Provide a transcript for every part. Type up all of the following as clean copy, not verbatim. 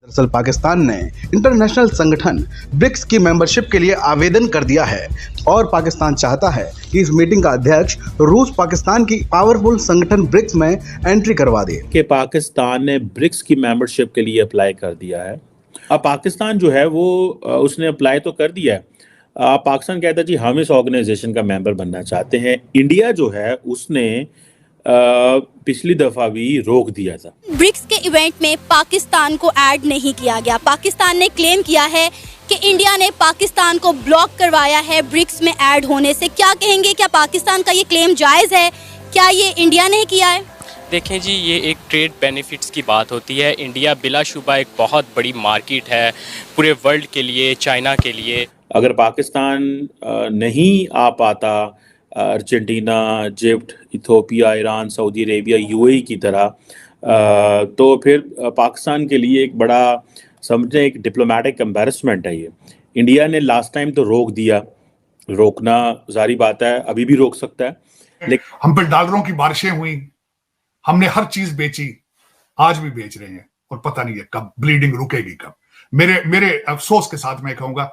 दरअसल पाकिस्तान ने इंटरनेशनल संगठन ब्रिक्स की मेंबरशिप के लिए आवेदन कर दिया है और पाकिस्तान चाहता है कि इस मीटिंग का अध्यक्ष रूस पाकिस्तान की पावरफुल संगठन ब्रिक्स में एंट्री करवा दे। कि पाकिस्तान ने ब्रिक्स की मेंबरशिप के लिए अप्लाई कर दिया है। अब पाकिस्तान जो है वो उसने अप्लाई तो कर दिया है। पाकिस्तान कहता है जी हम इस ऑर्गेनाइजेशन का मेंबर बनना चाहते हैं। इंडिया जो है उसने पिछली दफा भी रोक दिया था। ब्रिक्स के इवेंट में पाकिस्तान को ऐड नहीं किया गया। पाकिस्तान ने क्लेम किया है कि इंडिया ने पाकिस्तान को ब्लॉक करवाया है ब्रिक्स में ऐड होने से। क्या कहेंगे, क्या पाकिस्तान का ये क्लेम जायज़ है? क्या ये इंडिया ने किया है? देखें जी, ये एक ट्रेड बेनिफिट्स की बात होती है। इंडिया बिलाशुबा एक बहुत बड़ी मार्केट है पूरे वर्ल्ड के लिए, चाइना के लिए। अगर पाकिस्तान नहीं आ पाता Argentina, Egypt, Ethiopia, Iran, Saudi Arabia, UAE की तरह, तो फिर पाकिस्तान के लिए एक बड़ा समझे एक डिप्लोमेटिक एम्बैरेसमेंट है ये। इंडिया ने लास्ट टाइम तो रोक दिया, रोकना जारी बात है, अभी भी रोक सकता है। लेकिन हम पे डॉलरों की बारिशें हुई, हमने हर चीज बेची, आज भी बेच रहे हैं और पता नहीं है कब ब्लीडिंग रुकेगी, कब। मेरे अफसोस के साथ मैं कहूंगा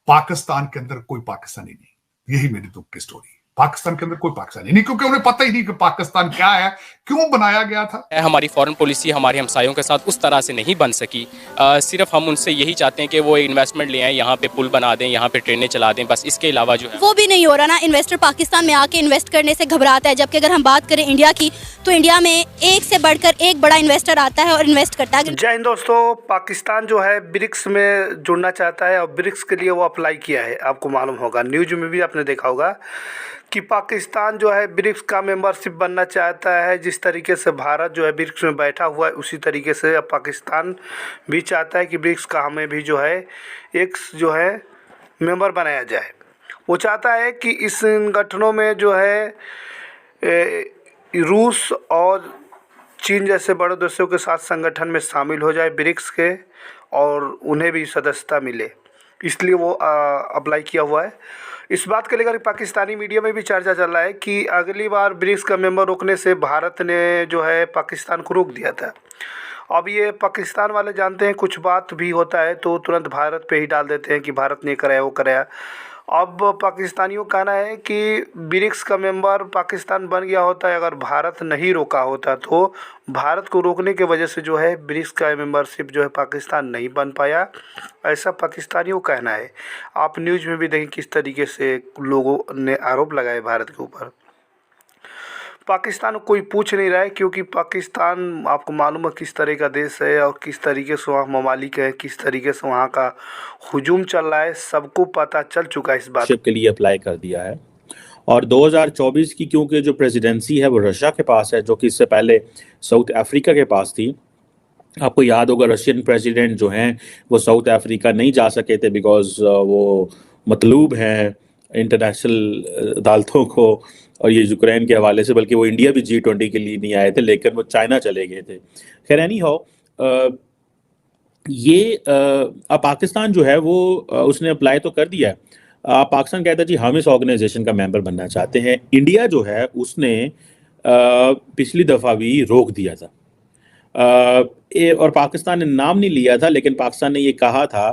पाकिस्तान के अंदर कोई पाकिस्तानी नहीं। यही मेरी दुख की स्टोरी। पाकिस्तान के अंदर कोई पाकिस्तानी नहीं, क्योंकि उन्हें पता ही नहीं कि पाकिस्तान क्या है, क्यों बनाया गया था। हमारी फॉरेन पॉलिसी हमारे हमसायों के साथ उस तरह से नहीं बन सकी। सिर्फ हम उनसे यही चाहते हैं कि वो इन्वेस्टमेंट ले आए, यहाँ पे पुल बना दें, यहाँ पे ट्रेनें चला दें, बस। इसके अलावा जो है वो भी नहीं हो रहा ना। इन्वेस्टर पाकिस्तान में आके इन्वेस्ट करने से घबराता है, जबकि अगर हम बात करें इंडिया की तो इंडिया में एक से बढ़कर एक बड़ा इन्वेस्टर आता है और इन्वेस्ट करता है। जय हिंद दोस्तों, पाकिस्तान जो है ब्रिक्स में जुड़ना चाहता है और ब्रिक्स के लिए वो अप्लाई किया है। आपको मालूम होगा, न्यूज में भी आपने देखा होगा कि पाकिस्तान जो है ब्रिक्स का मेंबरशिप बनना चाहता है। जिस तरीके से भारत जो है ब्रिक्स में बैठा हुआ है, उसी तरीके से अब पाकिस्तान भी चाहता है कि ब्रिक्स का हमें भी जो है एक जो है मेंबर बनाया जाए। वो चाहता है कि इस संगठनों में जो है रूस और चीन जैसे बड़े देशों के साथ संगठन में शामिल हो जाए ब्रिक्स के, और उन्हें भी सदस्यता मिले, इसलिए वो अप्लाई किया हुआ है। इस बात को लेकर पाकिस्तानी मीडिया में भी चर्चा चल रहा है कि अगली बार ब्रिक्स का मेंबर रोकने से भारत ने जो है पाकिस्तान को रोक दिया था। अब ये पाकिस्तान वाले जानते हैं कुछ बात भी होता है तो तुरंत भारत पे ही डाल देते हैं कि भारत ने कराया, वो कराया। अब पाकिस्तानियों का कहना है कि ब्रिक्स का मेंबर पाकिस्तान बन गया होता है अगर भारत नहीं रोका होता, तो भारत को रोकने के वजह से जो है ब्रिक्स का मेंबरशिप जो है पाकिस्तान नहीं बन पाया, ऐसा पाकिस्तानियों का कहना है। आप न्यूज़ में भी देखें किस तरीके से लोगों ने आरोप लगाए भारत के ऊपर। पाकिस्तान को कोई पूछ नहीं रहा है, क्योंकि पाकिस्तान आपको मालूम है किस तरह का देश है और किस तरीके से वहाँ ममालिक है, किस तरीके से वहाँ का हुजूम चल रहा है, सबको पता चल चुका है इस बात के लिए अप्लाई कर दिया है। और 2024 की क्योंकि जो प्रेसिडेंसी है वो रशिया के पास है, जो कि इससे पहले साउथ अफ्रीका के पास थी। आपको याद होगा रशियन प्रेसिडेंट जो हैं वो साउथ अफ्रीका नहीं जा सके थे बिकॉज वो मतलूब हैं इंटरनेशनल अदालतों को, और ये यूक्रेन के हवाले से, बल्कि वो इंडिया भी G20 के लिए नहीं आए थे, लेकिन वो चाइना चले गए थे। खैर एनी हाउ, ये अब पाकिस्तान जो है वो उसने अप्लाई तो कर दिया है। पाकिस्तान कहता है जी हम इस ऑर्गेनाइजेशन का मेंबर बनना चाहते हैं। इंडिया जो है उसने पिछली दफ़ा भी रोक दिया था, और पाकिस्तान ने नाम नहीं लिया था, लेकिन पाकिस्तान ने ये कहा था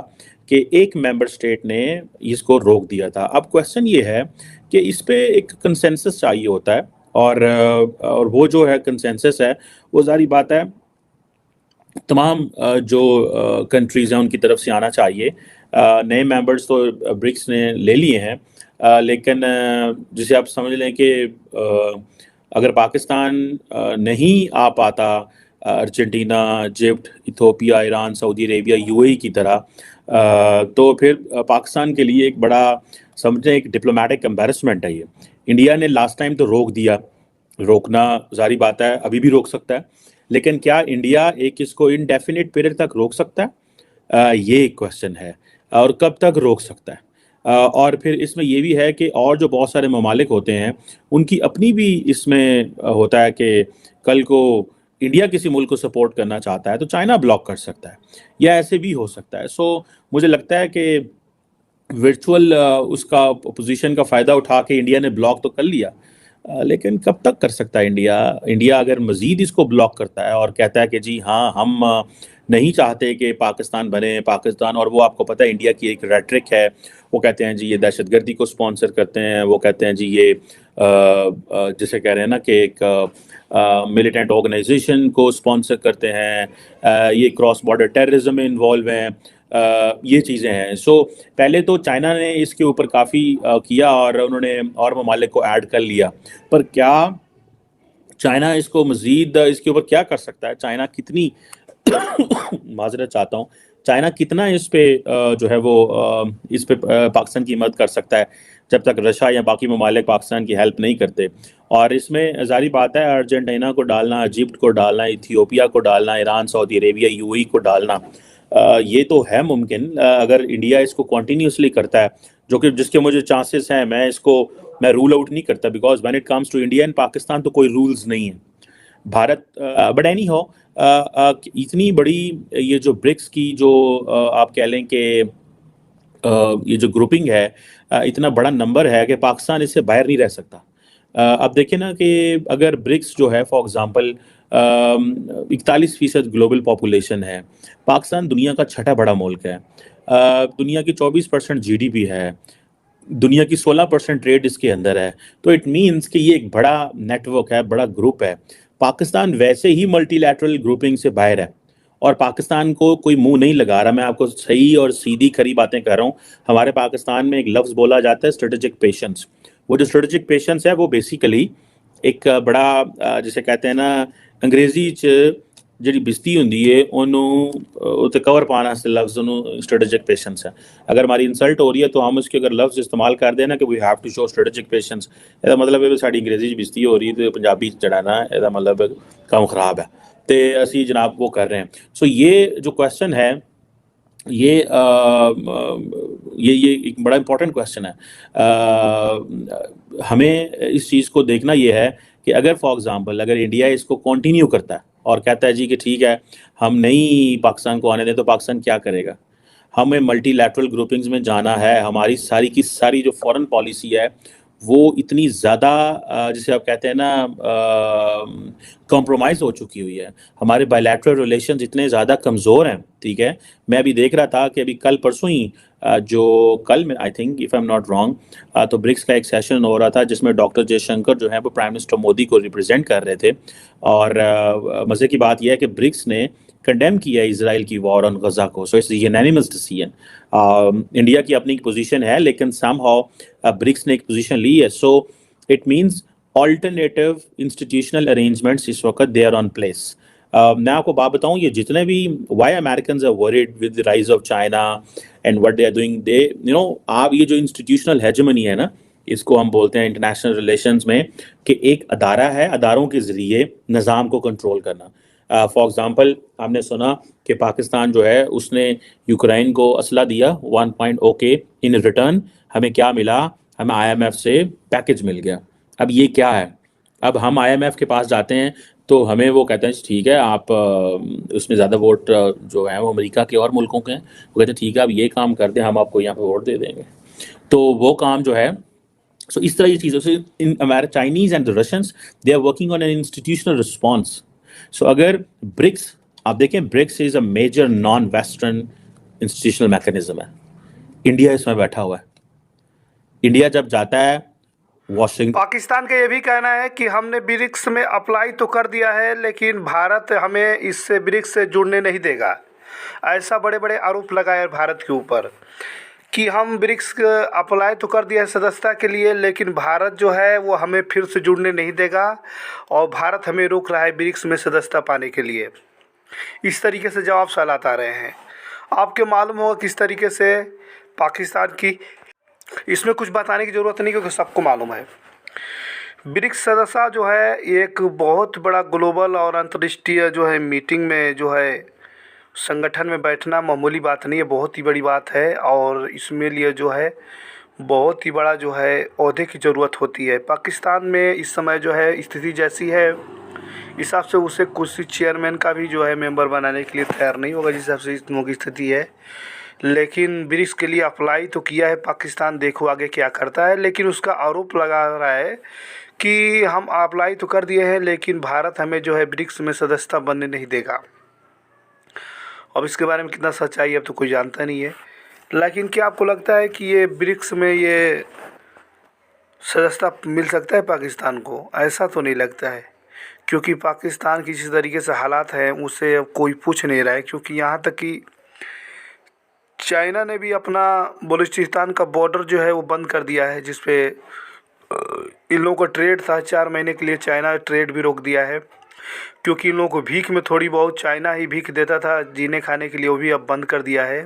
कि एक मेंबर स्टेट ने इसको रोक दिया था। अब क्वेश्चन ये है कि इस पे एक कंसेंसस चाहिए होता है, और वो जो है कंसेंसस है वो जारी बात है तमाम जो कंट्रीज़ हैं उनकी तरफ से आना चाहिए। नए मेंबर्स तो ब्रिक्स ने ले लिए हैं, लेकिन जिसे आप समझ लें कि अगर पाकिस्तान नहीं आ पाता Argentina, Egypt, Ethiopia, Iran, Saudi Arabia, UAE की तरह, तो फिर पाकिस्तान के लिए एक बड़ा समझे एक डिप्लोमेटिक एम्बैरेसमेंट है ये। इंडिया ने लास्ट टाइम तो रोक दिया, रोकना जारी बात है, अभी भी रोक सकता है, लेकिन क्या इंडिया एक इसको इनडेफिनिट पीरियड तक रोक सकता है? ये एक क्वेश्चन है, और कब तक रोक सकता है। और फिर इसमें ये भी है कि और जो बहुत सारे ममालिक होते हैं उनकी अपनी भी इसमें होता है कि कल को इंडिया किसी मुल्क को सपोर्ट करना चाहता है तो चाइना ब्लॉक कर सकता है, या ऐसे भी हो सकता है। सो मुझे लगता है कि वर्चुअल उसका अपोजिशन का फ़ायदा उठा के इंडिया ने ब्लॉक तो कर लिया, लेकिन कब तक कर सकता है इंडिया? इंडिया अगर मज़ीद इसको ब्लॉक करता है और कहता है कि जी हाँ हम नहीं चाहते कि पाकिस्तान बने पाकिस्तान, और वो आपको पता है इंडिया की एक रेटरिक है, वो कहते हैं जी ये दहशतगर्दी को स्पॉन्सर करते हैं, वो कहते हैं जी ये जिसे कह रहे हैं ना कि एक मिलिटेंट ऑर्गेनाइजेशन को स्पॉन्सर करते हैं, ये क्रॉस बॉर्डर टेररिज्म में इन्वॉल्व हैं, ये चीज़ें हैं। सो पहले तो चाइना ने इसके ऊपर काफ़ी किया और उन्होंने और ममालिक को ऐड कर लिया, पर क्या चाइना इसको मज़ीद इसके ऊपर क्या कर सकता है? चाइना कितनी माजरत चाहता हूँ, चाइना कितना इस पे जो है वो इस पे पाकिस्तान की मदद कर सकता है जब तक रशिया या बाकी ममालिक पाकिस्तान की हेल्प नहीं करते। और इसमें जारी बात है अर्जेंटीना को डालना, इजिप्ट को डालना, इथियोपिया को डालना, ईरान, सऊदी अरेबिया, यूएई को डालना, ये तो है मुमकिन अगर इंडिया इसको कॉन्टीन्यूसली करता है, जो कि जिसके मुझे चांसेस हैं। मैं रूल आउट नहीं करता, because when it comes to India and Pakistan तो कोई रूल्स नहीं है भारत। बट एनी हो, इतनी बड़ी ये जो ब्रिक्स की जो आप कह लें कि ये जो ग्रुपिंग है, इतना बड़ा नंबर है कि पाकिस्तान इससे बाहर नहीं रह सकता। अब देखें ना कि अगर ब्रिक्स जो है फॉर एग्जांपल 41% ग्लोबल पॉपुलेशन है, पाकिस्तान दुनिया का छठा बड़ा मुल्क है, दुनिया की 24% जीडीपी है, दुनिया की 16% ट्रेड इसके अंदर है, तो इट मीन्स कि ये एक बड़ा नेटवर्क है, बड़ा ग्रुप है। पाकिस्तान वैसे ही मल्टीलैटरल ग्रुपिंग से बाहर है और पाकिस्तान को कोई मुंह नहीं लगा रहा। मैं आपको सही और सीधी खरी बातें कर रहा हूँ। हमारे पाकिस्तान में एक लफ्ज़ बोला जाता है स्ट्रेटेजिक पेशेंस। वो जो स्ट्रेटेजिक पेशेंस है वो बेसिकली एक बड़ा जिसे कहते हैं ना अंग्रेजी च ਜਿਹੜੀ ਬਿਸਤੀ ਹੁੰਦੀ ਹੈ ਉਹਨੂੰ उते कवर पाना से लफ्ज़ स्ट्रेटेजिक पेशेंस है। अगर हमारी इंसल्ट हो रही है तो हम उसके अगर लफ्ज़ इस्तेमाल कर देना कि we have to show strategic patience, ਇਹਦਾ मतलब है साड़ी अंग्रेजी च बिस्ती हो रही है तो पंजाबी ਜਿਹੜਾ ना ਇਹਦਾ मतलब काम खराब है, तो असी जनाब वो कर रहे हैं। सो ये जो क्वेश्चन है ये ये एक बड़ा इंपॉर्टेंट क्वेश्चन है। हमें इस चीज़ को देखना ये है कि अगर फॉर एग्जांपल अगर इंडिया इसको कंटिन्यू करता है और कहता है जी कि ठीक है हम नहीं पाकिस्तान को आने दें, तो पाकिस्तान क्या करेगा? हमें मल्टीलैटरल ग्रुपिंग्स में जाना है। हमारी सारी की सारी जो फॉरेन पॉलिसी है वो इतनी ज़्यादा जिसे आप कहते हैं ना कॉम्प्रोमाइज़ हो चुकी हुई है। हमारे बायलैटरल रिलेशंस इतने ज़्यादा कमज़ोर हैं, ठीक है। मैं अभी देख रहा था कि अभी कल परसों ही जो कल में I think if I am not wrong तो ब्रिक्स का एक सेशन हो रहा था जिसमें डॉक्टर जयशंकर जो है वो प्राइम मिनिस्टर मोदी को रिप्रेजेंट कर रहे थे। और मज़े की बात यह है कि ब्रिक्स ने कंडेम किया इजराइल की वॉर ऑन गजा को। So it's unanimous decision. India की अपनी पोजीशन है लेकिन समहाउ ब्रिक्स ने एक पोजीशन ली है। So it means alternative institutional arrangements इस वक्त दे आर ऑन प्लेस। मैं आपको बात बताऊं, ये जितने भी why Americans are worried with the rise of China and what they are doing, they you know आप ये जो इंस्टीट्यूशनल हेजेमनी है ना, इसको हम बोलते हैं इंटरनेशनल रिलेशंस में कि एक अदारा है, अदारों के ज़रिए निज़ाम को कंट्रोल करना। फॉर एग्जांपल हमने सुना कि पाकिस्तान जो है उसने यूक्रेन को असला दिया 1.0 के, इन रिटर्न हमें क्या मिला? हमें IMF से पैकेज मिल गया। अब ये क्या है? अब हम IMF के पास जाते हैं तो हमें वो कहते हैं ठीक है आप उसमें ज़्यादा वोट जो है वो अमेरिका के और मुल्कों के हैं, वो कहते हैं ठीक है आप ये काम कर दें, हम आपको यहाँ पे वोट दे देंगे। तो वो काम जो है सो इस तरह की चीज़ों से इन Chinese and Russians they are working on an institutional response. So अगर ब्रिक्स आप देखें, BRICS is a major non western institutional mechanism है। इंडिया इसमें बैठा हुआ है। इंडिया जब जाता है वाशिंगटन, पाकिस्तान का ये भी कहना है कि हमने ब्रिक्स में अप्लाई तो कर दिया है लेकिन भारत हमें इससे ब्रिक्स से जुड़ने नहीं देगा। ऐसा बड़े बड़े आरोप लगाए भारत के ऊपर कि हम ब्रिक्स अप्लाई तो कर दिया है सदस्यता के लिए लेकिन भारत जो है वो हमें फिर से जुड़ने नहीं देगा और भारत हमें रोक रहा है ब्रिक्स में सदस्यता पाने के लिए। इस तरीके से जवाब सवालात आ रहे हैं। आपके मालूम होगा किस तरीके से पाकिस्तान की, इसमें कुछ बताने की ज़रूरत नहीं क्योंकि सबको मालूम है। ब्रिक्स सदस्यता जो है एक बहुत बड़ा ग्लोबल और अंतर्राष्ट्रीय जो है मीटिंग में जो है संगठन में बैठना मामूली बात नहीं है, बहुत ही बड़ी बात है और इसमें लिए जो है बहुत ही बड़ा जो है ओहदे की ज़रूरत होती है। पाकिस्तान में इस समय जो है स्थिति जैसी है इस हिसाब से उसे कुर्सी चेयरमैन का भी जो है मेंबर बनाने के लिए तैयार नहीं होगा जिस हिसाब से इस लोगों की स्थिति है। लेकिन ब्रिक्स के लिए अप्लाई तो किया है पाकिस्तान, देखो आगे क्या करता है। लेकिन उसका आरोप लगा रहा है कि हम अप्लाई तो कर दिए हैं लेकिन भारत हमें जो है ब्रिक्स में सदस्यता बनने नहीं देगा। अब इसके बारे में कितना सच्चाई है अब तो कोई जानता नहीं है। लेकिन क्या आपको लगता है कि ये ब्रिक्स में ये सदस्यता मिल सकता है पाकिस्तान को? ऐसा तो नहीं लगता है, क्योंकि पाकिस्तान की जिस तरीके से हालात हैं उससे अब कोई पूछ नहीं रहा है। क्योंकि यहाँ तक कि चाइना ने भी अपना बलूचिस्तान का बॉर्डर जो है वो बंद कर दिया है, जिस पे इन लोगों का ट्रेड था 4 महीने के लिए। चाइना ट्रेड भी रोक दिया है, क्योंकि इन लोगों को भीख में थोड़ी बहुत चाइना ही भीख देता था जीने खाने के लिए, वो भी अब बंद कर दिया है।